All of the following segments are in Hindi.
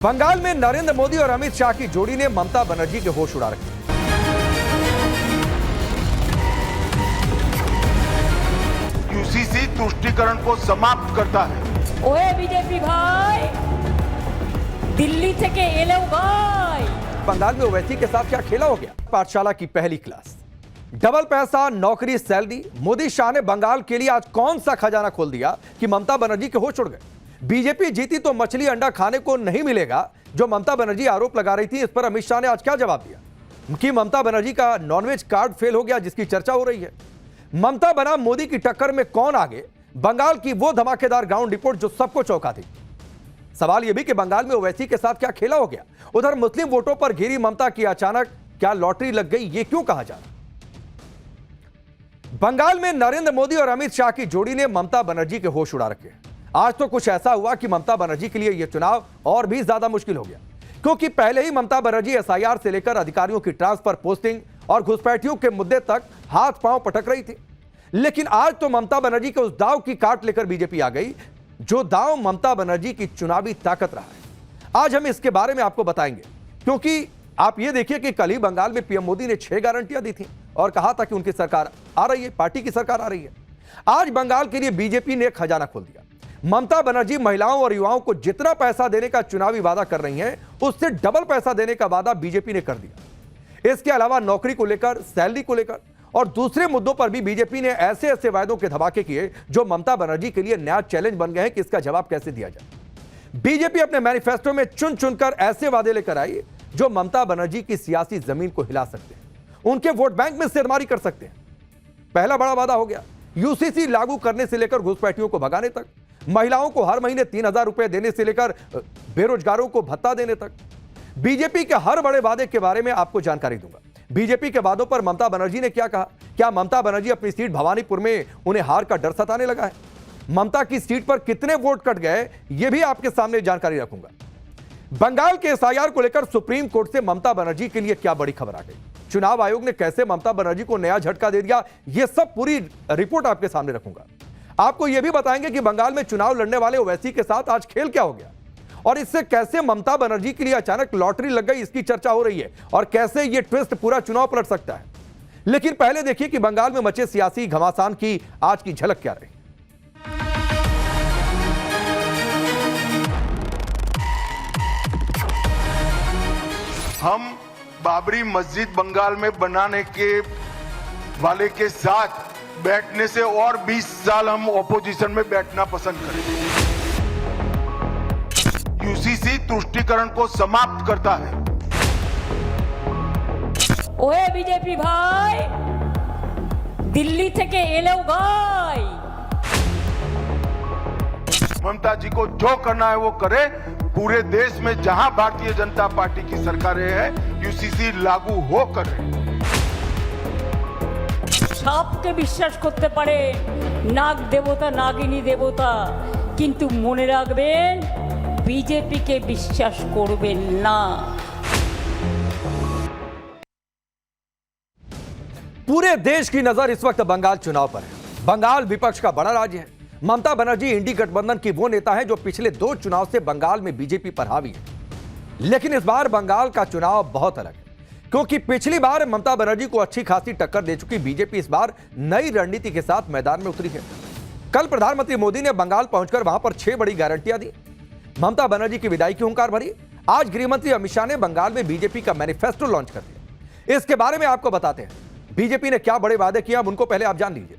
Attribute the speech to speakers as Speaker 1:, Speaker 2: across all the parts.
Speaker 1: बंगाल में नरेंद्र मोदी और अमित शाह की जोड़ी ने ममता बनर्जी के होश उड़ा रखे।
Speaker 2: यूसीसी तुष्टीकरण को समाप्त करता है।
Speaker 3: ओए बीजेपी भाई, दिल्ली থেকে এলেও भाई।
Speaker 1: बंगाल में ओवैसी के साथ क्या खेला हो गया। पाठशाला की पहली क्लास, डबल पैसा, नौकरी, सैलरी। मोदी शाह ने बंगाल के लिए आज कौन सा खजाना खोल दिया कि ममता बनर्जी के होश उड़ गए। बीजेपी जीती तो मछली अंडा खाने को नहीं मिलेगा, जो ममता बनर्जी आरोप लगा रही थी। इस पर अमित शाह ने आज क्या जवाब दिया कि ममता बनर्जी का नॉनवेज कार्ड फेल हो गया, जिसकी चर्चा हो रही है। ममता बना मोदी की टक्कर में कौन आगे, बंगाल की वो धमाकेदार ग्राउंड रिपोर्ट जो सबको चौंका दी। सवाल यह भी कि बंगाल में ओवैसी के साथ क्या खेला हो गया। उधर मुस्लिम वोटों पर घिरी ममता की अचानक क्या लॉटरी लग गई, ये क्यों कहा जा रहा। बंगाल में नरेंद्र मोदी और अमित शाह की जोड़ी ने ममता बनर्जी के होश उड़ा रखे। आज तो कुछ ऐसा हुआ कि ममता बनर्जी के लिए यह चुनाव और भी ज्यादा मुश्किल हो गया, क्योंकि पहले ही ममता बनर्जी एसआईआर से लेकर अधिकारियों की ट्रांसफर पोस्टिंग और घुसपैठियों के मुद्दे तक हाथ पांव पटक रही थी। लेकिन आज तो ममता बनर्जी के उस दांव की काट लेकर बीजेपी आ गई, जो दांव ममता बनर्जी की चुनावी ताकत रहा है। आज हम इसके बारे में आपको बताएंगे, क्योंकि आप ये देखिए कि कल ही बंगाल में पीएम मोदी ने 6 गारंटियां दी थी और कहा था कि उनकी सरकार आ रही है, पार्टी की सरकार आ रही है। आज बंगाल के लिए बीजेपी ने खजाना खोल दिया। ममता बनर्जी महिलाओं और युवाओं को जितना पैसा देने का चुनावी वादा कर रही हैं, उससे डबल पैसा देने का वादा बीजेपी ने कर दिया। इसके अलावा नौकरी को लेकर, सैलरी को लेकर और दूसरे मुद्दों पर भी बीजेपी ने ऐसे ऐसे वायदों के धमाके किए, जो ममता बनर्जी के लिए नया चैलेंज बन गए हैं कि इसका जवाब कैसे दिया जाए। बीजेपी अपने मैनिफेस्टो में चुन चुनकर ऐसे वादे लेकर आई जो ममता बनर्जी की सियासी जमीन को हिला सकते हैं, उनके वोट बैंक में सिरमारी कर सकते हैं। पहला बड़ा वादा हो गया यूसीसी लागू करने से लेकर घुसपैठियों को भगाने तक, महिलाओं को हर महीने 3000 रुपए देने से लेकर बेरोजगारों को भत्ता देने तक। बीजेपी के हर बड़े वादे के बारे में आपको जानकारी दूंगा। बीजेपी के वादों पर ममता बनर्जी ने क्या कहा, क्या ममता बनर्जी अपनी सीट भवानीपुर में उन्हें हार का डर सताने लगा है, ममता की सीट पर कितने वोट कट गए, यह भी आपके सामने जानकारी रखूंगा। बंगाल के एसआईआर को लेकर सुप्रीम कोर्ट से ममता बनर्जी के लिए क्या बड़ी खबर आ गई, चुनाव आयोग ने कैसे ममता बनर्जी को नया झटका दे दिया, यह सब पूरी रिपोर्ट आपके सामने रखूंगा। आपको यह भी बताएंगे कि बंगाल में चुनाव लड़ने वाले ओवैसी के साथ आज खेल क्या हो गया और इससे कैसे ममता बनर्जी के लिए अचानक लॉटरी लग गई, इसकी चर्चा हो रही है और कैसे यह ट्विस्ट पूरा चुनाव पलट सकता है। लेकिन पहले देखिए कि बंगाल में मचे सियासी घमासान की आज की झलक क्या रही।
Speaker 2: हम बाबरी मस्जिद बंगाल में बनाने के वाले के साथ बैठने से और 20 साल हम ऑपोजिशन में बैठना पसंद करेंगे। यूसीसी तुष्टीकरण को समाप्त करता है।
Speaker 3: ओए बीजेपी भाई, दिल्ली থেকে এলেও भाई।
Speaker 2: ममता जी को जो करना है वो करे। पूरे देश में जहां भारतीय जनता पार्टी की सरकारें हैं, यूसीसी लागू हो कर रही है।
Speaker 3: সাপকে বিশ্বাস করতে পারে, নাগ দেবতা নাগিনী দেবতা, কিন্তু মনে রাখবেন বিজেপিকে বিশ্বাস করবেন না।
Speaker 1: पूरे देश की नजर इस वक्त बंगाल चुनाव पर है। बंगाल विपक्ष का बड़ा राज्य है। ममता बनर्जी इंडी गठबंधन की वो नेता है जो पिछले 2 चुनाव से बंगाल में बीजेपी पर हावी है। लेकिन इस बार बंगाल का चुनाव बहुत अलग है, क्योंकि पिछली बार ममता बनर्जी को अच्छी खासी टक्कर दे चुकी बीजेपी इस बार नई रणनीति के साथ मैदान में उतरी है। कल प्रधानमंत्री मोदी ने बंगाल पहुंचकर वहां पर 6 बड़ी गारंटियां दी। ममता बनर्जी की विदाई की हुंकार भरी। आज गृहमंत्री अमित शाह ने बंगाल में बीजेपी का मैनिफेस्टो लॉन्च कर दिया। इसके बारे में आपको बताते हैं बीजेपी ने क्या बड़े वादे किए, अब उनको पहले आप जान लीजिए।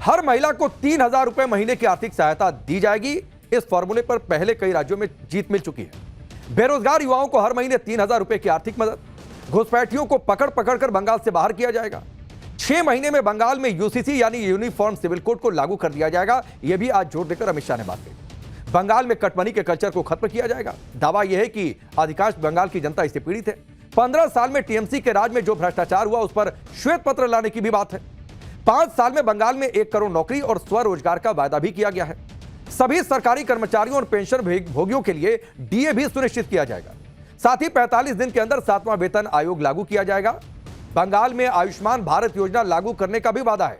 Speaker 1: हर महिला को 3000 रुपए महीने की आर्थिक सहायता दी जाएगी। इस फॉर्मूले पर पहले कई राज्यों में जीत मिल चुकी है। बेरोजगार युवाओं को हर महीने 3000 रुपए की आर्थिक मदद। घुसपैठियों को पकड़ पकड़कर बंगाल से बाहर किया जाएगा। 6 महीने में बंगाल में यूसीसी यानी यूनिफॉर्म सिविल कोड को लागू कर दिया जाएगा। यह भी आज जोर देकर अमित शाह ने बात कही। बंगाल में कटमनी के कल्चर को खत्म किया जाएगा। दावा यह है कि अधिकांश बंगाल की जनता इससे पीड़ित है। 15 साल में टीएमसी के राज में जो भ्रष्टाचार हुआ, उस पर श्वेत पत्र लाने की भी बात है। 5 साल में बंगाल में 1 करोड़ नौकरी और स्वरोजगार का वायदा भी किया गया है। सभी सरकारी कर्मचारियों और पेंशन भोगियों के लिए डीए भी सुनिश्चित किया जाएगा। साथ ही 45 दिन के अंदर 7वां वेतन आयोग लागू किया जाएगा। बंगाल में आयुष्मान भारत योजना लागू करने का भी वादा है।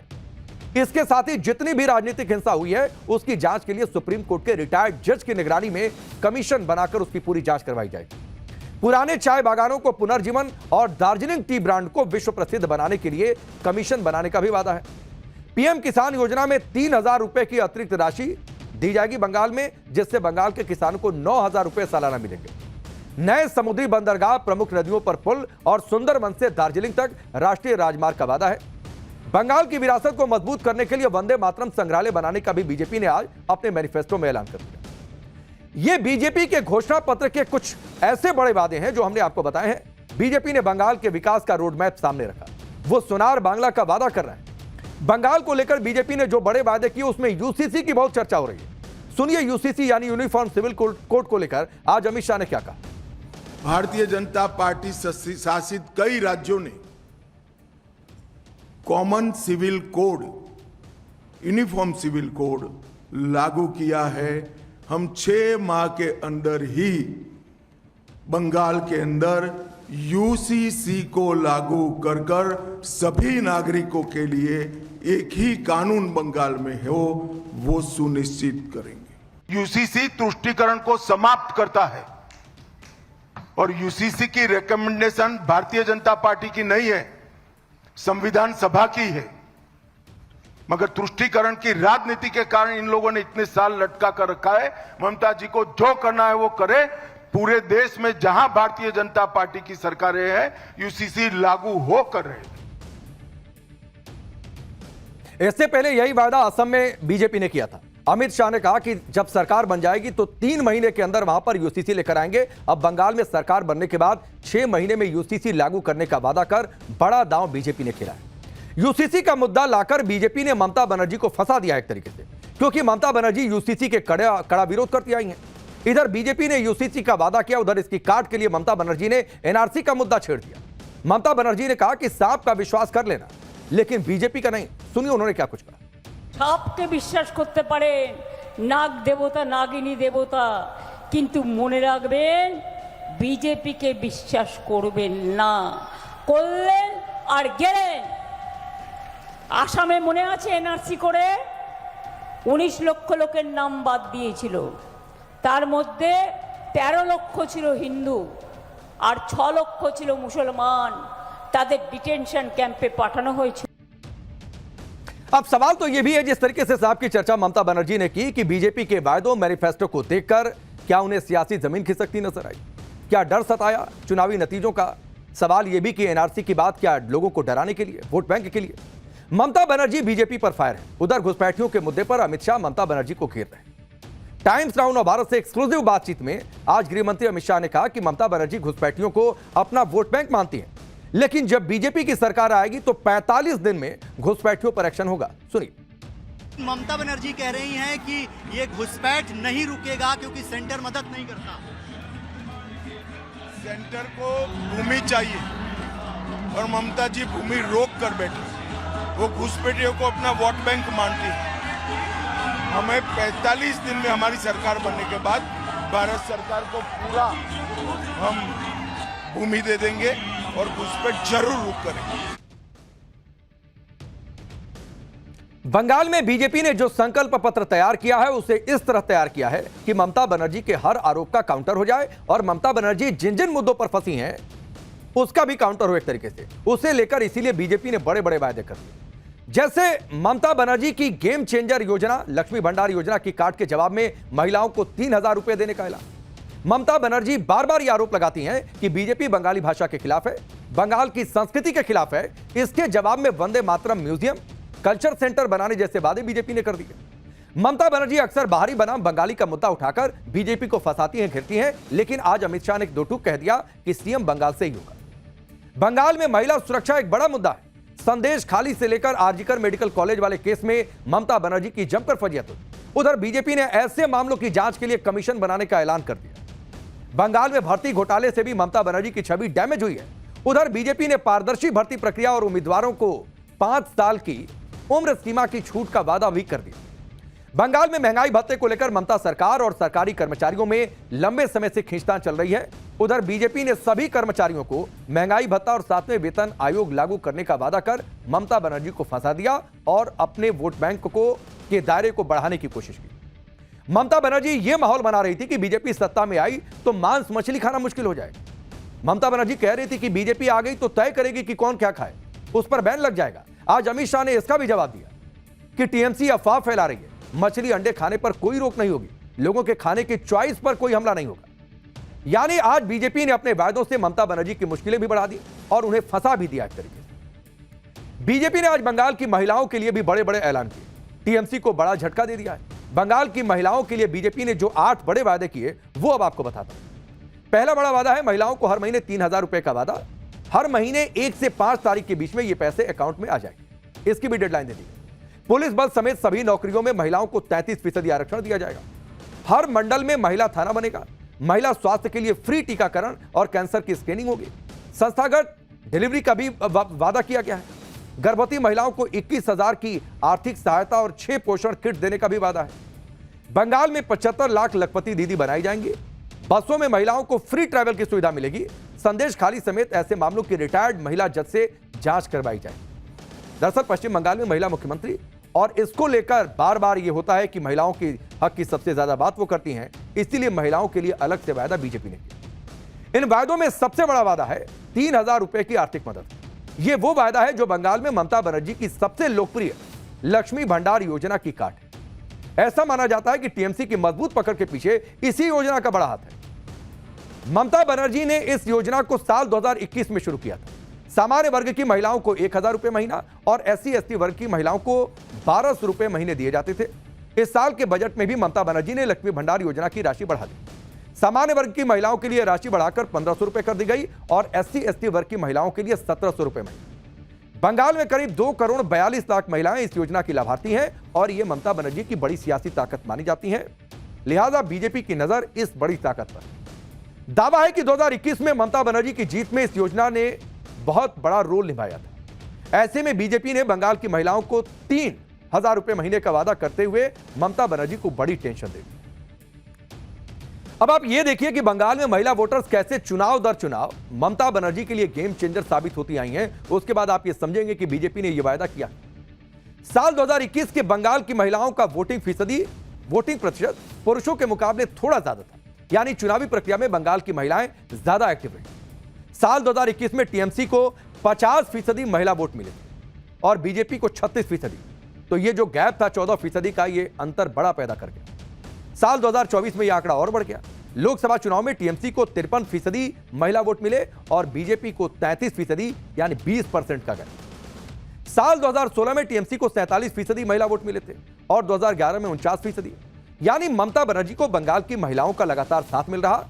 Speaker 1: इसके साथ ही जितनी भी राजनीतिक हिंसा हुई है उसकी जांच के लिए सुप्रीम कोर्ट के रिटायर्ड जज की निगरानी में कमीशन बनाकर उसकी पूरी जांच करवाई जाएगी। पुराने चाय बागानों को पुनर्जीवन और दार्जिलिंग टी ब्रांड को विश्व प्रसिद्ध बनाने के लिए कमीशन बनाने का भी वादा है। पीएम किसान योजना में 3,000 रुपए की अतिरिक्त राशि दी जाएगी बंगाल में, जिससे बंगाल के किसानों को 9,000 रुपए सालाना मिलेंगे। नए समुद्री बंदरगाह, प्रमुख नदियों पर पुल और सुंदरबन से दार्जिलिंग तक राष्ट्रीय राजमार्ग का वादा है। बंगाल की विरासत को मजबूत करने के लिए वंदे मातरम संग्रहालय बनाने का भी बीजेपी ने आज अपने मैनिफेस्टो में ऐलान कर दिया। ये बीजेपी के घोषणा पत्र के कुछ ऐसे बड़े वादे हैं जो हमने आपको बताए हैं। बीजेपी ने बंगाल के विकास का रोड मैप सामने रखा, वो सोनार बांग्ला का वादा कर रहा है। बंगाल को लेकर बीजेपी ने जो बड़े वादे किए उसमें यूसीसी की बहुत चर्चा हो रही है। सुनिए यूसीसी यानी यूनिफॉर्म सिविल कोड को लेकर आज अमित शाह ने क्या कहा।
Speaker 2: भारतीय जनता पार्टी शासित कई राज्यों ने common civil code, uniform civil code लागू किया है। हम 6 माह के अंदर ही बंगाल के अंदर यूसीसी को लागू कर कर सभी नागरिकों के लिए एक ही कानून बंगाल में हो, वो सुनिश्चित करेंगे। यूसीसी तुष्टीकरण को समाप्त करता है और यूसीसी की रिकमेंडेशन भारतीय जनता पार्टी की नहीं है, संविधान सभा की है। मगर तुष्टीकरण की राजनीति के कारण इन लोगों ने इतने साल लटका कर रखा है। ममता जी को जो करना है वो करे। पूरे देश में जहां भारतीय जनता पार्टी की सरकारें हैं, यूसीसी लागू होकर रहेगी।
Speaker 1: इससे पहले यही वादा असम में बीजेपी ने किया था। अमित शाह ने कहा कि जब सरकार बन जाएगी तो 3 महीने के अंदर वहां पर यूसीसी लेकर आएंगे। अब बंगाल में सरकार बनने के बाद 6 महीने में यूसीसी लागू करने का वादा कर बड़ा दांव बीजेपी ने खेला है। यूसीसी का मुद्दा लाकर बीजेपी ने ममता बनर्जी को फंसा दिया एक तरीके से, क्योंकि ममता बनर्जी यूसीसी के कड़ा विरोध करती आई हैं। इधर बीजेपी ने यूसीसी का वादा किया, उधर इसकी काट के लिए ममता बनर्जी ने एनआरसी का मुद्दा छेड़ दिया। ममता बनर्जी ने कहा कि सांप का विश्वास कर लेना, लेकिन बीजेपी का नहीं। सुनिए उन्होंने क्या कुछ कहा।
Speaker 3: সাপকে বিশ্বাস করতে পারেন, নাগ দেবতা নাগিনী দেবতা, কিন্তু মনে রাখবেন বিজেপিকে বিশ্বাস করবেন না। করলেন আর গেলেন। আসামে মনে আছে এনআরসি করে 19 লক্ষ লোকের নাম বাদ দিয়েছিল, তার মধ্যে 13 লক্ষ ছিল হিন্দু আর 6 লক্ষ ছিল মুসলমান। তাদের ডিটেনশন ক্যাম্পে পাঠানো হয়েছিল।
Speaker 1: अब सवाल तो यह भी है, जिस तरीके से साहब की चर्चा ममता बनर्जी ने की कि बीजेपी के वायदों मैनिफेस्टो को देखकर क्या उन्हें सियासी जमीन खिसकती नजर आई, क्या डर सताया चुनावी नतीजों का। सवाल यह भी कि एनआरसी की बात क्या लोगों को डराने के लिए, वोट बैंक के लिए। ममता बनर्जी बीजेपी पर फायर है। उधर घुसपैठियों के मुद्दे पर अमित शाह ममता बनर्जी को घेर रहे हैं। टाइम्स नाउ नव भारत से एक्सक्लूसिव बातचीत में आज गृह मंत्री अमित शाह ने कहा कि ममता बनर्जी घुसपैठियों को अपना वोट बैंक मानती है, लेकिन जब बीजेपी की सरकार आएगी तो 45 दिन में घुसपैठियों पर एक्शन होगा। सुनिए।
Speaker 4: ममता बनर्जी कह रही हैं कि ये घुसपैठ नहीं रुकेगा क्योंकि सेंटर मदद नहीं करता।
Speaker 2: सेंटर को भूमि चाहिए और ममता जी भूमि रोक कर बैठी। वो घुसपैठियों को अपना वोट बैंक मानती है। हमें 45 दिन में हमारी सरकार बनने के बाद भारत सरकार को पूरा हम भूमि दे देंगे और घुसपैठ जरूर रुक करेंगे।
Speaker 1: बंगाल में बीजेपी ने जो संकल्प पत्र तैयार किया है उसे इस तरह तैयार किया है कि ममता बनर्जी के हर आरोप का काउंटर हो जाए और ममता बनर्जी जिन जिन मुद्दों पर फंसी हैं उसका भी काउंटर हो एक तरीके से, उसे लेकर इसीलिए बीजेपी ने बड़े बड़े वायदे कर दिए। जैसे ममता बनर्जी की गेम चेंजर योजना, लक्ष्मी भंडार योजना की काट के जवाब में महिलाओं को 3,000 रुपए देने का ऐलान। ममता बनर्जी बार बार यह आरोप लगाती हैं कि बीजेपी बंगाली भाषा के खिलाफ है, बंगाल की संस्कृति के खिलाफ है। इसके जवाब में Vande Mataram museum, culture centre बनाने जैसे वादे बीजेपी ने कर दिए। ममता बनर्जी अक्सर बाहरी बनाम बंगाली का मुद्दा उठाकर बीजेपी को फंसाती हैं, घिरती हैं, लेकिन आज अमित शाह ने एक दो टूक कह दिया कि सीएम बंगाल से ही होगा। बंगाल में महिला सुरक्षा एक बड़ा मुद्दा है। संदेश खाली से लेकर आरजीकर मेडिकल कॉलेज वाले केस में ममता बनर्जी की जमकर फजीहत हुई। उधर बीजेपी ने ऐसे मामलों की जांच के लिए कमीशन बनाने का ऐलान कर दिया। बंगाल में भर्ती घोटाले से भी ममता बनर्जी की छवि डैमेज हुई है। उधर बीजेपी ने पारदर्शी भर्ती प्रक्रिया और उम्मीदवारों को 5 साल की उम्र सीमा की छूट का वादा भी कर दिया। बंगाल में महंगाई भत्ते को लेकर ममता सरकार और सरकारी कर्मचारियों में लंबे समय से खींचतान चल रही है। उधर बीजेपी ने सभी कर्मचारियों को महंगाई भत्ता और 7वें वेतन आयोग लागू करने का वादा कर ममता बनर्जी को फंसा दिया और अपने वोट बैंक को के दायरे को बढ़ाने की कोशिश की। ममता बनर्जी यह माहौल बना रही थी कि बीजेपी सत्ता में आई तो मांस मछली खाना मुश्किल हो जाएगा। ममता बनर्जी कह रही थी कि बीजेपी आ गई तो तय करेगी कि कौन क्या खाए, उस पर बैन लग जाएगा। आज अमित शाह ने इसका भी जवाब दिया कि टीएमसी अफवाह फैला रही है, मछली अंडे खाने पर कोई रोक नहीं होगी, लोगों के खाने की चॉइस पर कोई हमला नहीं होगा। यानी आज बीजेपी ने अपने वायदों से ममता बनर्जी की मुश्किलें भी बढ़ा दी और उन्हें फंसा भी दिया। एक तरीके से बीजेपी ने आज बंगाल की महिलाओं के लिए भी बड़े बड़े ऐलान किए, टीएमसी को बड़ा झटका दे दिया है। बंगाल की महिलाओं के लिए बीजेपी ने जो 8 बड़े वादे किए वो अब आपको बताता हूं। पहला बड़ा वादा है महिलाओं को हर महीने 3000 रुपए का वादा, हर महीने 1 से 5 तारीख के बीच में ये पैसे अकाउंट में आ जाएंगे। इसकी भी डेडलाइन दे दी। पुलिस बल समेत सभी नौकरियों में महिलाओं को 33% आरक्षण दिया जाएगा। हर मंडल में महिला थाना बनेगा। महिला स्वास्थ्य के लिए फ्री टीकाकरण और कैंसर की स्क्रीनिंग होगी। संस्थागत डिलीवरी का भी वादा किया गया है। गर्भवती महिलाओं को 21,000 की आर्थिक सहायता और 6 पोषण किट देने का भी वादा है। बंगाल में 75 लाख लखपति दीदी बनाई जाएंगी। बसों में महिलाओं को फ्री ट्रैवल की सुविधा मिलेगी। संदेश खाली समेत ऐसे मामलों की रिटायर्ड महिला जज से जांच करवाई जाएगी। दरअसल पश्चिम बंगाल में महिला मुख्यमंत्री और इसको लेकर बार बार यह होता है कि महिलाओं की हक की सबसे ज्यादा बात वो करती हैं, इसीलिए महिलाओं के लिए अलग से वायदा बीजेपी ने किया। इन वायदों में सबसे बड़ा वादा है 3000 रुपए की आर्थिक मदद। यह वो वायदा है जो बंगाल में ममता बनर्जी की सबसे लोकप्रिय लक्ष्मी भंडार योजना की काट है। ऐसा माना जाता है कि टीएमसी की मजबूत पकड़ के पीछे इसी योजना का बड़ा हाथ है। ममता बनर्जी ने इस योजना को साल 2021 में शुरू किया था। सामान्य वर्ग की महिलाओं को 1000 रुपए महीना और SC/ST वर्ग की महिलाओं को 1200 रुपए महीने दिए जाते थे। इस साल के बजट में भी ममता बनर्जी ने लक्ष्मी भंडार योजना की राशि बढ़ा दी। सामान्य वर्ग की महिलाओं के लिए राशि बढ़ाकर 1500 रुपए कर दी गई और SC/ST वर्ग की महिलाओं के लिए 1700 रुपए महीने। बंगाल में करीब 2 करोड़ 42 लाख महिलाएं इस योजना की लाभार्थी हैं और यह ममता बनर्जी की बड़ी सियासी ताकत मानी जाती है। लिहाजा बीजेपी की नजर इस बड़ी ताकत पर। दावा है कि 2021 में ममता बनर्जी की जीत में इस योजना ने बहुत बड़ा रोल निभाया था। ऐसे में बीजेपी ने बंगाल की महिलाओं को 3000 रुपए महीने का वादा करते हुए ममता बनर्जी को बड़ी टेंशन दे दी। अब आप यह देखिए कि बंगाल में महिला वोटर्स कैसे चुनाव दर चुनाव ममता बनर्जी के लिए गेम चेंजर साबित होती आई हैं। उसके बाद आप यह समझेंगे कि बीजेपी ने यह वायदा किया। साल 2021 के बंगाल की महिलाओं का वोटिंग प्रतिशत पुरुषों के मुकाबले थोड़ा ज्यादा था, यानी चुनावी प्रक्रिया में बंगाल की महिलाएं ज्यादा एक्टिव रही। साल 2021 में टीएमसी को 50% महिला वोट मिले और बीजेपी को 36%। तो ये जो गैप था 14% का, ये अंतर बड़ा पैदा कर गया। साल 2024 में यह आंकड़ा और बढ़ गया। लोकसभा चुनाव में टीएमसी को 53% महिला वोट मिले और बीजेपी को 33%, यानी 20% का गैप। साल 2016 में टीएमसी को 47% महिला वोट मिले थे और 2011 में 49%। यानी ममता बनर्जी को बंगाल की महिलाओं का लगातार साथ मिल रहा।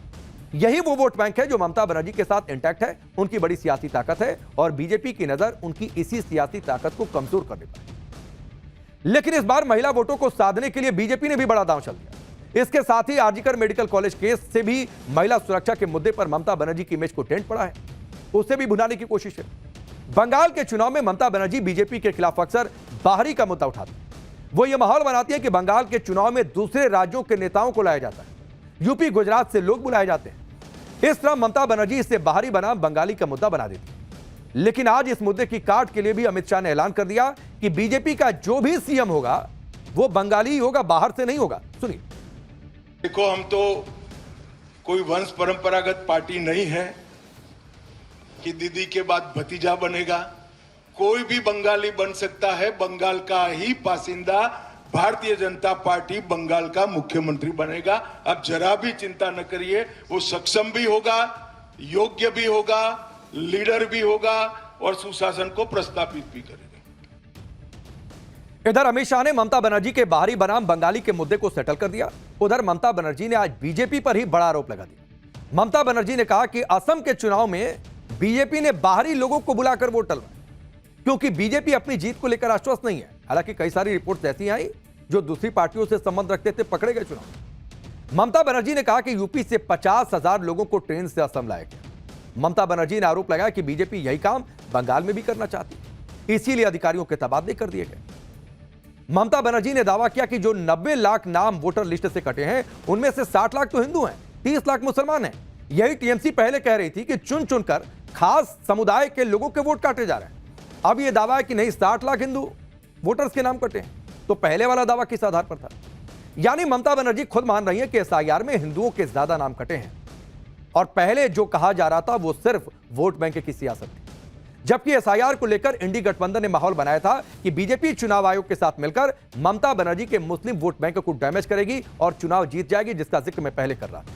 Speaker 1: यही वो वोट बैंक है जो ममता बनर्जी के साथ इंटैक्ट है, उनकी बड़ी सियासी ताकत है और बीजेपी की नजर उनकी इसी सियासी ताकत को कमजोर करने पर। लेकिन इस बार महिला वोटों को साधने के लिए बीजेपी ने भी बड़ा दांव चल दिया। इसके साथ ही आरजीकर मेडिकल कॉलेज केस से भी महिला सुरक्षा के मुद्दे पर ममता बनर्जी की इमेज को डेंट पड़ा है, उसे भी भुनाने की कोशिश है। बंगाल के चुनाव में ममता बनर्जी बीजेपी के खिलाफ अक्सर बाहरी का मुद्दा उठाती है। वो ये माहौल बनाती है कि बंगाल के चुनाव में दूसरे राज्यों के नेताओं को लाया जाता है, यूपी गुजरात से लोग बुलाए जाते हैं। इस तरह ममता बनर्जी इसे बाहरी बनाम बंगाली का मुद्दा बना देती है। लेकिन आज इस मुद्दे की काट के लिए भी अमित शाह ने ऐलान कर दिया कि बीजेपी का जो भी सीएम होगा वो बंगाली ही होगा, बाहर से नहीं होगा। सुनिए।
Speaker 2: देखो, हम तो कोई वंश परंपरागत पार्टी नहीं है कि दीदी के बाद भतीजा बनेगा। कोई भी बंगाली बन सकता है। बंगाल का ही बासिंदा भारतीय जनता पार्टी बंगाल का मुख्यमंत्री बनेगा। अब जरा भी चिंता न करिए, वो सक्षम भी होगा, योग्य भी होगा, लीडर भी होगा और सुशासन को प्रस्तावित भी करेगा।
Speaker 1: इधर अमित शाह ने ममता बनर्जी के बाहरी बनाम बंगाली के मुद्दे को सेटल कर दिया। उधर ममता बनर्जी ने आज बीजेपी पर ही बड़ा आरोप लगा दिया। ममता बनर्जी ने कहा कि असम के चुनाव में बीजेपी ने बाहरी लोगों को बुलाकर वोट डलवाए क्योंकि बीजेपी अपनी जीत को लेकर आश्वस्त नहीं है। हालांकि कई सारी रिपोर्ट्स ऐसी आई जो दूसरी पार्टियों से संबंध रखते थे, पकड़े गए चुनाव। ममता बनर्जी ने कहा कि यूपी से 50,000 लोगों को ट्रेन से असम लाया गया। ममता बनर्जी ने आरोप लगाया कि बीजेपी यही काम बंगाल में भी करना चाहती है, इसीलिए अधिकारियों के तबादले कर दिए गए। ममता बनर्जी ने दावा किया कि जो 90 लाख नाम वोटर लिस्ट से कटे हैं उनमें से 60 लाख तो हिंदू हैं, 30 लाख मुसलमान हैं। यही टीएमसी पहले कह रही थी कि चुन चुनकर खास समुदाय के लोगों के वोट काटे जा रहे हैं। अब यह दावा है कि नहीं 60 लाख हिंदू वोटर्स के नाम कटे हैं। तो पहले वाला दावा किस आधार पर था? यानी ममता बनर्जी खुद मान रही है कि एसआईआर में हिंदुओं के ज्यादा नाम कटे हैं और पहले जो कहा जा रहा था वो सिर्फ वोट बैंक की सियासत थी। जबकि एसआईआर को लेकर इंडी गठबंधन ने माहौल बनाया था कि बीजेपी चुनाव आयोग के साथ मिलकर ममता बनर्जी के मुस्लिम वोट बैंक को डैमेज करेगी और चुनाव जीत जाएगी, जिसका जिक्र मैं पहले कर रहा था।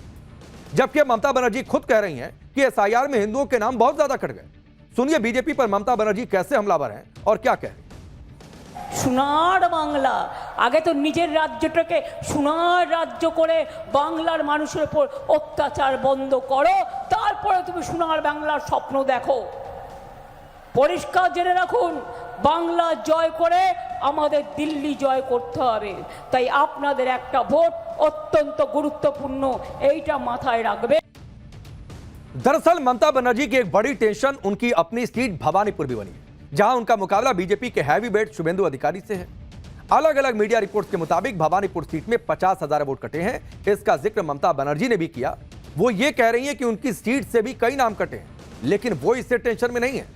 Speaker 1: जबकि ममता बनर्जी खुद कह रही हैं कि एसआईआर में हिंदुओं के नाम बहुत ज्यादा कट गए। सुनिए बीजेपी पर ममता बनर्जी कैसे हमलावर हैं और क्या कह रही हैं।
Speaker 3: সোনার বাংলা আগে তো নিজের রাজ্যটাকে সোনার রাজ্য করে বাংলার মানুষের উপর অত্যাচার বন্ধ করো, তারপরে তুমি সোনার বাংলার স্বপ্ন দেখো। পরিষ্কার জেনে রাখুন, বাংলা জয় করে আমাদের দিল্লি জয় করতে হবে। তাই আপনাদের একটা ভোট অত্যন্ত গুরুত্বপূর্ণ, এইটা মাথায় রাখবে।
Speaker 1: दरअसल ममता बनर्जी की एक बड़ी टेंशन उनकी अपनी सीट भवानीपुर भी बनी, जहां उनका मुकाबला बीजेपी के हैवी वेट शुभेंदु अधिकारी से है। अलग अलग मीडिया रिपोर्ट्स के मुताबिक भवानीपुर सीट में 50,000 वोट कटे हैं। इसका जिक्र ममता बनर्जी ने भी किया। वो ये कह रही हैं कि उनकी सीट से भी कई नाम कटे हैं, लेकिन वो इससे टेंशन में नहीं है।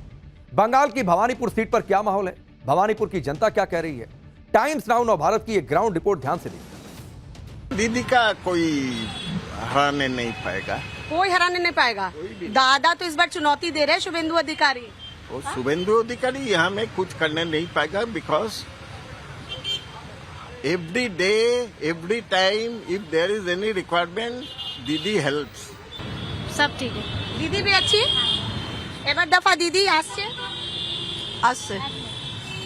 Speaker 1: बंगाल की भवानीपुर सीट पर क्या माहौल है, भवानीपुर की जनता क्या कह रही है, टाइम्स नाउ नव भारत की एक ग्राउंड रिपोर्ट ध्यान से देखिए।
Speaker 5: दीदी का कोई हराने नहीं पाएगा,
Speaker 6: कोई हराने नहीं पाएगा। दादा तो इस बार चुनौती दे रहे हैं शुभेंदु अधिकारी।
Speaker 5: और शुभेंदु अधिकारी यहाँ में कुछ करने नहीं पाएगा, because every day every time if there is any requirement दीदी हेल्प्स।
Speaker 6: सब ठीक है, दीदी भी अच्छी। এবার দফা দিদি আসছে আসছে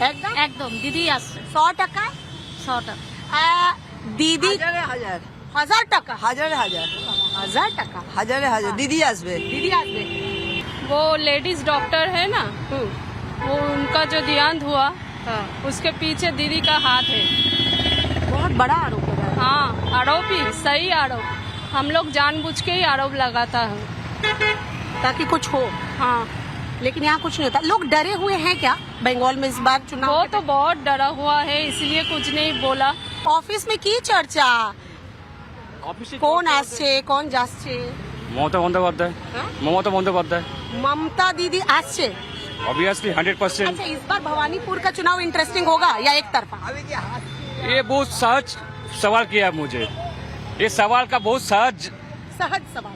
Speaker 6: একদম একদম দিদি আসছে 100 টাকা 100 টাকা দিদি হাজার হাজার টাকা হাজার হাজার হাজার টাকা হাজারে হাজার দিদি আসবে
Speaker 7: वो लेडीज डॉक्टर है ना, वो उनका जो देहांत हुआ उसके पीछे दीदी का हाथ है।
Speaker 6: बहुत बड़ा आरोप है।
Speaker 7: हाँ, आरोप ही, सही आरोप। हम लोग जानबूझ के ही आरोप लगाता है
Speaker 6: ताकि कुछ हो।
Speaker 7: हाँ,
Speaker 6: लेकिन यहाँ कुछ नहीं होता। लोग डरे हुए हैं क्या बंगाल में इस बार चुनाव?
Speaker 7: वो तो बहुत डरा हुआ है, इसलिए कुछ नहीं बोला।
Speaker 6: ऑफिस में की चर्चा, কোন আসছে কোন যাচ্ছে?
Speaker 8: মমতা বন্দ্যোপাধ্যায়। মমতা বন্দ্যোপাধ্যায়।
Speaker 6: ममता दीदी আসছে
Speaker 8: ऑब्वियसली 100%।
Speaker 6: अच्छा, इस बार भवानीपुर का चुनाव इंटरेस्टिंग होगा या एक तरफा?
Speaker 8: ये बहुत सहज सवाल किया है मुझे, ये सवाल का बहुत सहज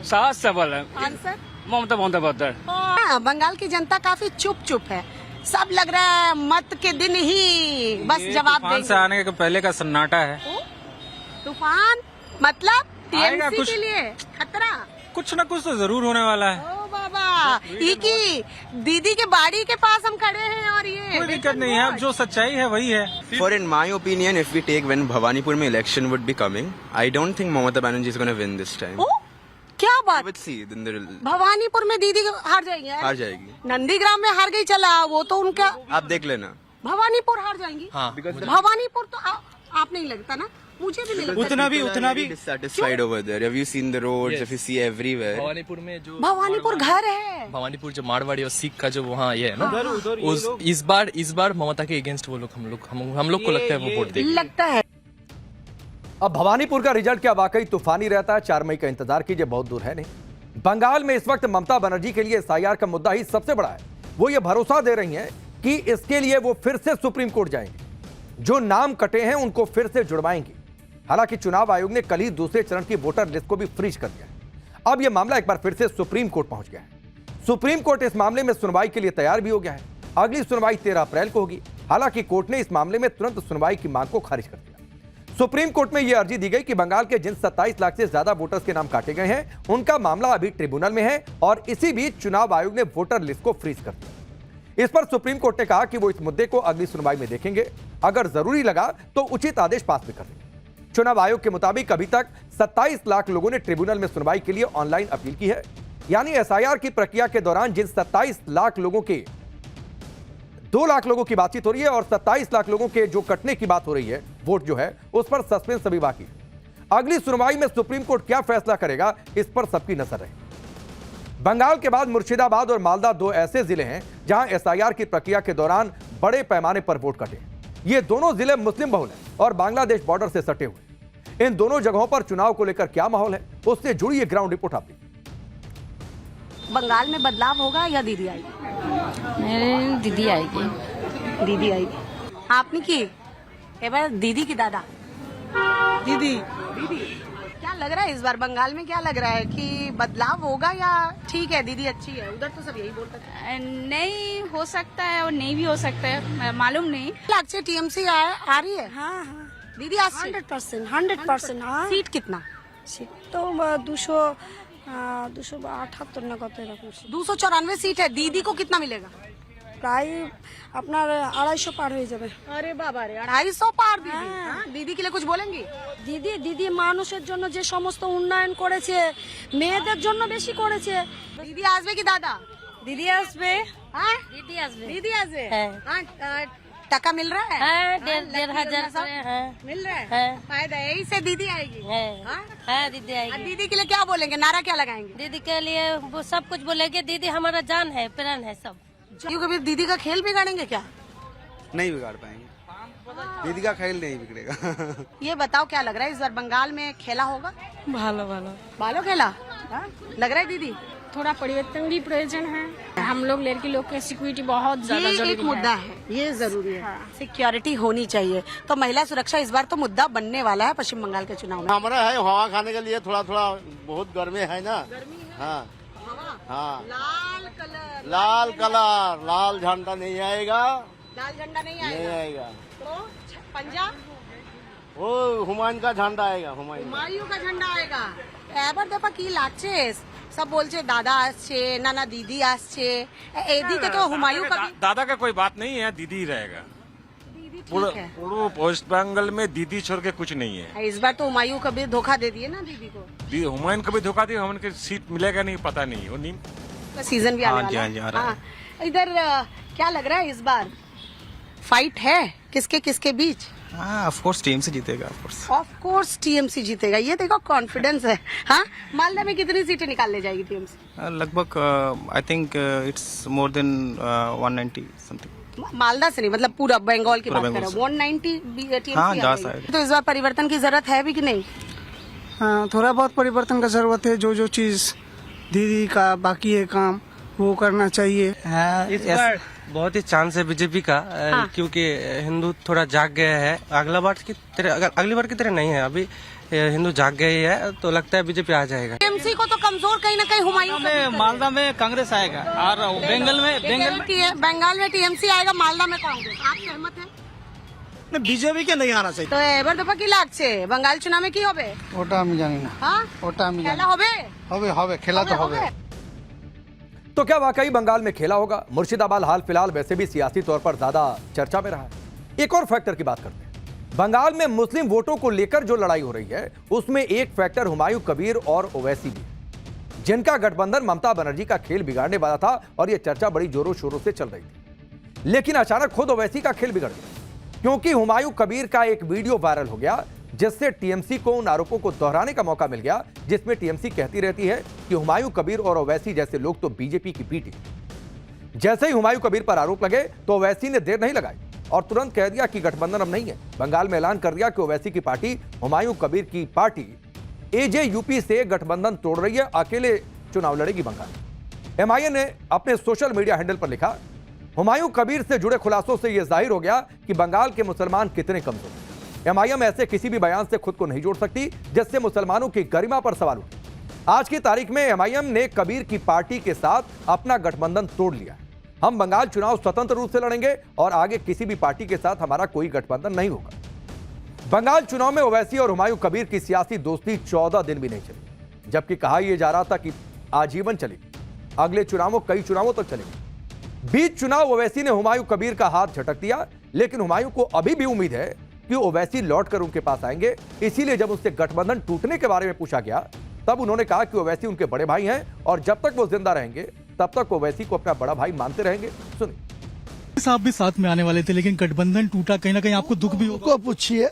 Speaker 6: सहज
Speaker 8: सवाल है।
Speaker 6: आंसर
Speaker 8: ममता बंद्योपाध्याय।
Speaker 6: हाँ, बंगाल की जनता काफी चुप है। सब लग रहा है मत के दिन ही बस जवाब देंगे।
Speaker 9: से आने के पहले का सन्नाटा है।
Speaker 6: तूफान मतलब
Speaker 9: आएगा
Speaker 6: टीएमसी
Speaker 9: कुछ-
Speaker 6: के लिए खतरा।
Speaker 9: कुछ न कुछ तो जरूर होने वाला है।
Speaker 6: ओ बाबा, ये की दीदी के बाड़ी के पास हम खड़े हैं और ये
Speaker 9: कोई दिक्कत नहीं है, अब जो सच्चाई है वही है।
Speaker 10: For in my opinion, if we take when Bhavanipur में election would be coming, I don't think Mamata Banerjee is going to win this time.
Speaker 6: ओ, क्या बात?
Speaker 10: Let's see. Then the
Speaker 6: Bhawanipur में दीदी हार जाएंगे?
Speaker 10: हार जाएगी।
Speaker 6: नंदीग्राम में हार गई, चला वो तो उनका।
Speaker 10: आप देख लेना।
Speaker 6: भवानीपुर हार जाएंगी।
Speaker 9: हाँ।
Speaker 6: भवानीपुर तो आप नहीं लगता ना, मुझे भी नहीं लगता।
Speaker 9: उतना भी
Speaker 10: Dissatisfied over there. Have you seen the roads? If you see everywhere.
Speaker 11: Bhawanipur में जो
Speaker 6: भवानीपुर घर है।
Speaker 11: भवानीपुर जो मारवाड़ी और सिख का जो वहाँ ये है ना, इस बार ममता के अगेंस्ट वो लोग हम लोग को लगता है वो वोट देंगे।
Speaker 6: लगता है।
Speaker 1: अब भवानीपुर का रिजल्ट क्या वाकई तूफानी रहता है? 4 मई का इंतजार कीजिए, बहुत दूर है नहीं। बंगाल में इस वक्त ममता बनर्जी के लिए एसआईआर का मुद्दा ही सबसे बड़ा है। वो ये भरोसा दे रही हैं कि इसके लिए वो फिर से सुप्रीम कोर्ट जाएंगे, जो नाम कटे हैं उनको फिर से जुड़वाएंगे। हालांकि चुनाव आयोग ने कल ही दूसरे चरण की वोटर लिस्ट को भी फ्रीज कर दिया है। अब यह मामला एक बार फिर से सुप्रीम कोर्ट पहुंच गया है। सुप्रीम कोर्ट इस मामले में सुनवाई के लिए तैयार भी हो गया है। अगली सुनवाई 13 अप्रैल को होगी। हालांकि कोर्ट ने इस मामले में तुरंत सुनवाई की मांग को खारिज कर दिया। सुप्रीम कोर्ट में यह अर्जी दी गई कि बंगाल के जिन 27 लाख से ज्यादा वोटर्स के नाम काटे गए हैं उनका मामला अभी ट्रिब्यूनल में है और इसी बीच चुनाव आयोग ने वोटर लिस्ट को फ्रीज कर दिया। इस पर सुप्रीम कोर्ट ने कहा कि वो इस मुद्दे को अगली सुनवाई में देखेंगे, अगर जरूरी लगा तो उचित आदेश पास भी कर देंगे। चुनाव आयोग के मुताबिक अभी तक 27 लाख लोगों ने ट्रिब्यूनल में सुनवाई के लिए ऑनलाइन अपील की है। यानी एसआईआर की प्रक्रिया के दौरान जिन 27 लाख लोगों के 2 लाख लोगों की बातचीत हो रही है और 27 लाख लोगों के जो कटने की बात हो रही है, वोट जो है उस पर सस्पेंस अभी बाकी है। अगली सुनवाई में सुप्रीम कोर्ट क्या फैसला करेगा, इस पर सबकी नजर रहेगी। बंगाल के बाद मुर्शिदाबाद और मालदा 2 ऐसे जिले हैं जहां एसआईआर की प्रक्रिया के दौरान बड़े पैमाने पर वोट कटे। ये दोनों जिले मुस्लिम बहुल हैं और बांग्लादेश बॉर्डर से सटे हुए। इन दोनों जगहों पर चुनाव को लेकर क्या माहौल है, उससे जुड़ी ये ग्राउंड रिपोर्ट आपकी।
Speaker 6: बंगाल में बदलाव होगा या दीदी आएगी?
Speaker 3: दीदी आएगी।
Speaker 6: दीदी आएगी। आपने की एबार दीदी की दादा? दीदी। दीदी क्या लग रहा है इस बार बंगाल में, क्या लग रहा है कि बदलाव होगा या ठीक है दीदी अच्छी है? उधर तो सब यही बोलते हैं।
Speaker 7: नहीं हो सकता है और नहीं भी हो सकता है, मालूम नहीं।
Speaker 6: लागছে टीएमसी आ रही है?
Speaker 12: हाँ हाँ
Speaker 6: दीदी আসছে
Speaker 12: 100%। हाँ
Speaker 6: सीट कितना?
Speaker 12: सीट तो 278 না কত এরকম
Speaker 6: 294 सीट है। दीदी को कितना मिलेगा?
Speaker 12: প্রায় আপনার 250 পার হয়ে যাবে।
Speaker 6: अरे बाबा रे 250 पार दीदी। हाँ, दीदी के लिए कुछ बोलेंगी?
Speaker 12: দিদি মানুষের জন্য যে সমস্ত উন্নয়ন করেছে, মেয়েদের জন্য বেশি করেছে।
Speaker 6: दीदी আসবে কি দাদা?
Speaker 12: দিদি আসবে।
Speaker 6: हाँ
Speaker 12: দিদি আসবে।
Speaker 6: दीदी আসবে।
Speaker 12: हाँ।
Speaker 6: हाँ, टका मिल रहा है?
Speaker 12: হ্যাঁ 1,500
Speaker 6: मिल रहा है?
Speaker 12: हाँ।
Speaker 6: फायदा है, यही से दीदी आएगी। हाँ?
Speaker 12: হ্যাঁ দিদি
Speaker 6: और
Speaker 12: आएगी।
Speaker 6: दीदी के लिए क्या बोलेंगे, नारा क्या लगाएंगे?
Speaker 12: दीदी के लिए वो सब कुछ बोलेंगे, दीदी हमारा जान है, प्राण है सब।
Speaker 6: क्यों कभी दीदी का खेल बिगाड़ेंगे क्या?
Speaker 10: नहीं बिगाड़ पाएंगे, दीदी का खेल नहीं बिगड़ेगा।
Speaker 6: ये बताओ क्या लग रहा है इस बार बंगाल में खेला होगा?
Speaker 12: ভালো ভালো
Speaker 6: बालो खेला? हाँ? लग रहा है दीदी?
Speaker 7: थोड़ा परिवर्तन भी प्रयोजन है। हम लोग लड़की लोग की सिक्योरिटी बहुत ज्यादा
Speaker 6: ये
Speaker 7: जरूरी
Speaker 6: एक मुद्दा है, ये जरूरी है। सिक्योरिटी होनी चाहिए। तो महिला सुरक्षा इस बार तो मुद्दा बनने वाला है पश्चिम बंगाल के चुनाव में।
Speaker 5: हमारा है हवा खाने के लिए थोड़ा थोड़ा बहुत गर्मी है ना। हाँ हाँ
Speaker 6: लाल कलर,
Speaker 5: लाल कलर, लाल झंडा नहीं आएगा।
Speaker 6: लाल झंडा नहीं
Speaker 5: नहीं
Speaker 6: आएगा
Speaker 5: आएगा,
Speaker 6: तो पंजाब
Speaker 5: वो हुमायूं का झंडा आएगा। हुमायूं
Speaker 6: हुमायूं का झंडा आएगा। এবার দেখা কি লাগছে, সব বলছে দাদা আসছে, না দিদি আসছে, এদিকে তো হুমায়ুं का भी।
Speaker 9: दादा का कोई बात नहीं है, दीदी ही रहेगा।
Speaker 6: दीदी
Speaker 9: पूरा
Speaker 6: ठीक है।
Speaker 9: पूरा वेस्ट बंगाल में दीदी छोड़ के कुछ नहीं है।
Speaker 6: इस बार तो हुमायूं का भी धोखा दे दिए ना दीदी को।
Speaker 9: हुमायूं को भी धोखा दिया, उनकी सीट मिलेगा नहीं पता नहीं, वो नहीं।
Speaker 6: सीजन भी आने
Speaker 10: हाँ जी,
Speaker 6: वाला
Speaker 10: हाँ जी, आ रहा है।
Speaker 6: हाँ। इधर क्या लग रहा है इस बार फाइट है किसके बीच?
Speaker 10: हाँ ऑफ कोर्स टीएमसी जीतेगा,
Speaker 6: ऑफ कोर्स टीएमसी जीतेगा, ये देखो कॉन्फिडेंस है। हाँ मालदा में कितनी सीटें निकाल ले जाएगी टीएमसी?
Speaker 10: लगभग I think it's more than 190 something.
Speaker 6: Malda से नहीं, मतलब पूरा बंगाल की
Speaker 10: पूरा
Speaker 6: बात कर रहा हूँ। 190 टीएमसी
Speaker 10: हाँ, जा
Speaker 6: आ जाएगी।
Speaker 10: सकता है।
Speaker 6: तो इस बार परिवर्तन की जरूरत है भी कि नहीं?
Speaker 12: हाँ थोड़ा बहुत परिवर्तन का जरूरत है। जो चीज दीदी का बाकी है काम वो करना चाहिए।
Speaker 9: इस बार बहुत ही चांस है बीजेपी का, क्योंकि हिंदू थोड़ा जाग गया है। अगली बार की तरह नहीं है, अभी हिंदू जाग गए है, तो लगता है बीजेपी आ जाएगा।
Speaker 6: टीएमसी को तो कमजोर कहीं ना कहीं हुमायूं
Speaker 9: मालदा में कांग्रेस आएगा और
Speaker 6: बंगाल में टीएमसी आएगा, मालदा में कांग्रेस। आप सहमत हैं?
Speaker 9: बीजेपी के नहीं आना चाहिए।
Speaker 6: তো এবার দফা কি লাগছে বাঙ্গাল চুনামে কি হবে?
Speaker 12: ওটা আমি জানি না।
Speaker 6: হ্যাঁ
Speaker 12: ওটা আমি
Speaker 6: খেলা হবে?
Speaker 12: হবে খেলা তো হবে।
Speaker 1: तो क्या वाकई बंगाल में खेला होगा? मुर्शिदाबाद हाल फिलहाल वैसे भी सियासी तौर पर ज्यादा चर्चा में रहा है। एक और फैक्टर की बात करते हैं। बंगाल में मुस्लिम वोटों को लेकर जो लड़ाई हो रही है उसमें एक फैक्टर हुमायूं कबीर और ओवैसी भी, जिनका गठबंधन ममता बनर्जी का खेल बिगाड़ने वाला था और यह चर्चा बड़ी जोरों शोरों से चल रही थी। लेकिन अचानक खुद ओवैसी का खेल बिगड़ गया, क्योंकि हुमायूं कबीर का एक वीडियो वायरल हो गया, जिससे टीएमसी को उन आरोपों को दोहराने का मौका मिल गया जिसमें टीएमसी कहती रहती है कि हुमायूं कबीर और ओवैसी जैसे लोग तो बीजेपी की पीठ है। जैसे ही हुमायूं कबीर पर आरोप लगे तो ओवैसी ने देर नहीं लगाई और तुरंत कह दिया कि गठबंधन अब नहीं है। बंगाल में ऐलान कर दिया कि ओवैसी की पार्टी हुमायूं कबीर की पार्टी एजेयूपी से गठबंधन तोड़ रही है, अकेले चुनाव लड़ेगी बंगाल। एमआईए ने अपने सोशल मीडिया हैंडल पर लिखा, हुमायूं कबीर से जुड़े खुलासों से यह जाहिर हो गया कि बंगाल के मुसलमान कितने कमजोर हैं। एमआईएम ऐसे किसी भी बयान से खुद को नहीं जोड़ सकती जिससे मुसलमानों की गरिमा पर सवाल उठे। आज की तारीख में एमआईएम ने कबीर की पार्टी के साथ अपना गठबंधन तोड़ लिया। हम बंगाल चुनाव स्वतंत्र रूप से लड़ेंगे और आगे किसी भी पार्टी के साथ हमारा कोई गठबंधन नहीं होगा। बंगाल चुनाव में ओवैसी और हुमायूं कबीर की सियासी दोस्ती 14 दिन भी नहीं चली, जबकि कहा यह जा रहा था कि आजीवन चलेगी, अगले चुनावों कई चुनावों तक चलेगी। बीच चुनाव ओवैसी ने हुमायूं कबीर का हाथ झटक दिया, लेकिन हुमायूं को अभी भी उम्मीद है कि ओवैसी लौटकर उनके पास आएंगे। इसीलिए जब उससे गठबंधन टूटने के बारे में पूछा गया तब उन्होंने कहा कि ओवैसी उनके बड़े भाई हैं और जब तक वो जिंदा रहेंगे तब तक ओवैसी को अपना बड़ा भाई मानते रहेंगे। सुनिए।
Speaker 13: साहब भी साथ में आने वाले थे, लेकिन गठबंधन टूटा, कहीं ना कहीं आपको दुख भी होगा।
Speaker 12: पूछिए,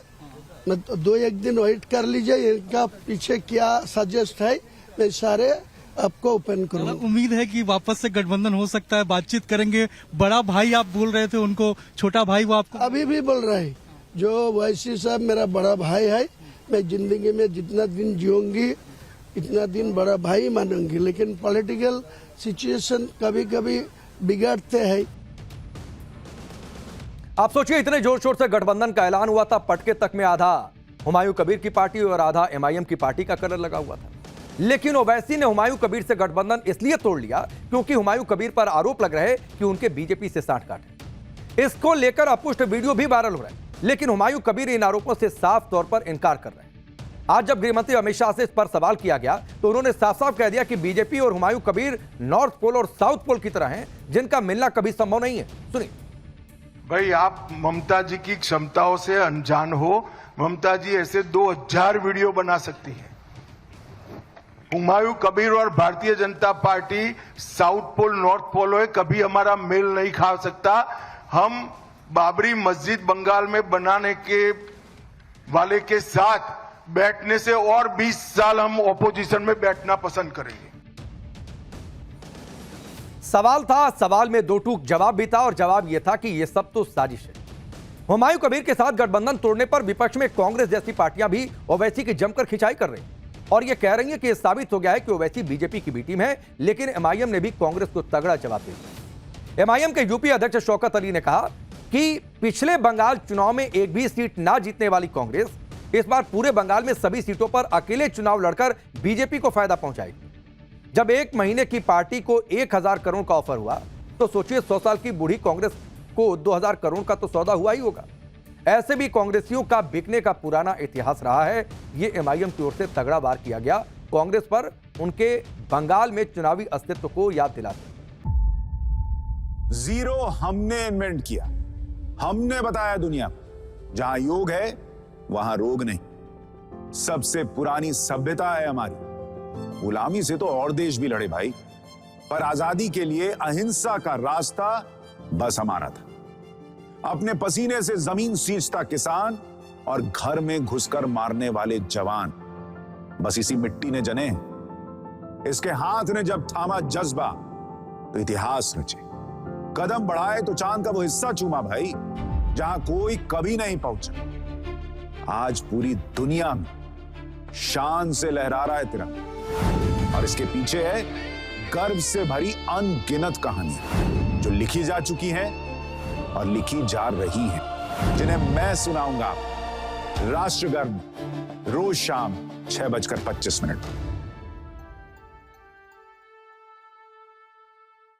Speaker 12: 2-1 दिन वेट कर लीजिए, इनका पीछे क्या सजेस्ट है, मैं सारे आपको ओपन करूंगा।
Speaker 13: उम्मीद है कि वापस से गठबंधन हो सकता है, बातचीत करेंगे। बड़ा भाई आप बोल रहे थे उनको, छोटा भाई वो आपको
Speaker 12: अभी भी बोल रहा है। जो वैसी साहब मेरा बड़ा भाई है, मैं जिंदगी में जितना दिन जीऊंगी इतना दिन बड़ा भाई मानूंगी, लेकिन पॉलिटिकल सिचुएशन कभी कभी बिगाड़ते हैं।
Speaker 1: आप सोचिए, इतने जोर शोर से गठबंधन का ऐलान हुआ था, पटके तक में आधा हुमायूं कबीर की पार्टी और आधा एमआईएम की पार्टी का कलर लगा हुआ था। लेकिन ओवैसी ने हुमायूं कबीर से गठबंधन इसलिए तोड़ लिया क्योंकि हुमायूं कबीर पर आरोप लग रहे कि उनके बीजेपी से सांठगांठ है। इसको लेकर अपुष्ट वीडियो भी वायरल हो रहे हैं, लेकिन हुमायूं कबीर इन आरोपों से साफ तौर पर इनकार कर रहे हैं। आज जब गृहमंत्री अमित शाह से इस पर सवाल किया गया तो उन्होंने साफ साफ कह दिया कि बीजेपी और हुमायूं कबीर नॉर्थ पोल और साउथ पोल की तरह हैं, जिनका मिलना कभी संभव नहीं है। सुनिए।
Speaker 2: भाई, आप ममता जी की क्षमताओं से अनजान हो। ममता जी ऐसे 2000 वीडियो बना सकती हैं। हुमायूं कबीर और Bharatiya Janata Party South Pole North Pole है, कभी हमारा मेल नहीं खा सकता। हम बाबरी मस्जिद बंगाल में बनाने के वाले के साथ बैठने से और 20 साल हम ऑपोजिशन में बैठना पसंद करेंगे।
Speaker 1: सवाल था, सवाल में दो टूक जवाब भी था, और जवाब यह था कि यह सब तो साजिश है। हुमायूं कबीर के साथ गठबंधन तोड़ने पर विपक्ष में कांग्रेस जैसी पार्टियां भी ओवैसी की जमकर खिंचाई कर रही और यह कह रही हैं कि यह साबित हो गया है कि ओवैसी बीजेपी की बी टीम है। लेकिन एमआईएम ने भी कांग्रेस को तगड़ा जवाब दिया। एमआईएम के यूपी अध्यक्ष शौकत अली ने कहा कि पिछले बंगाल चुनाव में एक भी सीट ना जीतने वाली कांग्रेस इस बार पूरे बंगाल में सभी सीटों पर अकेले चुनाव लड़कर बीजेपी को फायदा पहुंचाएगी। जब एक महीने की पार्टी को 1000 करोड़ का ऑफर हुआ तो सोचिए 100 साल की बूढ़ी कांग्रेस को 2000 करोड़ का तो सौदा हुआ ही होगा। ऐसे भी कांग्रेसियों का बिकने का पुराना इतिहास रहा है। ये एमआईएम की ओर से तगड़ा वार किया गया कांग्रेस पर, उनके बंगाल में चुनावी अस्तित्व को याद दिलाते।
Speaker 14: जीरो हमने इन्वेंट किया, हमने बताया दुनिया को, जहां योग है वहां रोग नहीं। सबसे पुरानी सभ्यता है हमारी। गुलामी से तो और देश भी लड़े भाई, पर आजादी के लिए अहिंसा का रास्ता बस हमारा था। अपने पसीने से जमीन सींचता किसान और घर में घुसकर मारने वाले जवान, बस इसी मिट्टी ने जने हैं। इसके हाथ ने जब थामा जज्बा तो इतिहास रचे। कदम बढ़ाए तो चांद का वो हिस्सा चूमा भाई, जहां कोई कभी नहीं पहुंचा। आज पूरी दुनिया में शान से लहरा रहा है तिरंगा, और इसके पीछे है गर्व से भरी अनगिनत कहानियां जो लिखी जा चुकी हैं और लिखी जा रही हैं, जिन्हें मैं सुनाऊंगा राष्ट्रगान रोज शाम 6:25 पर।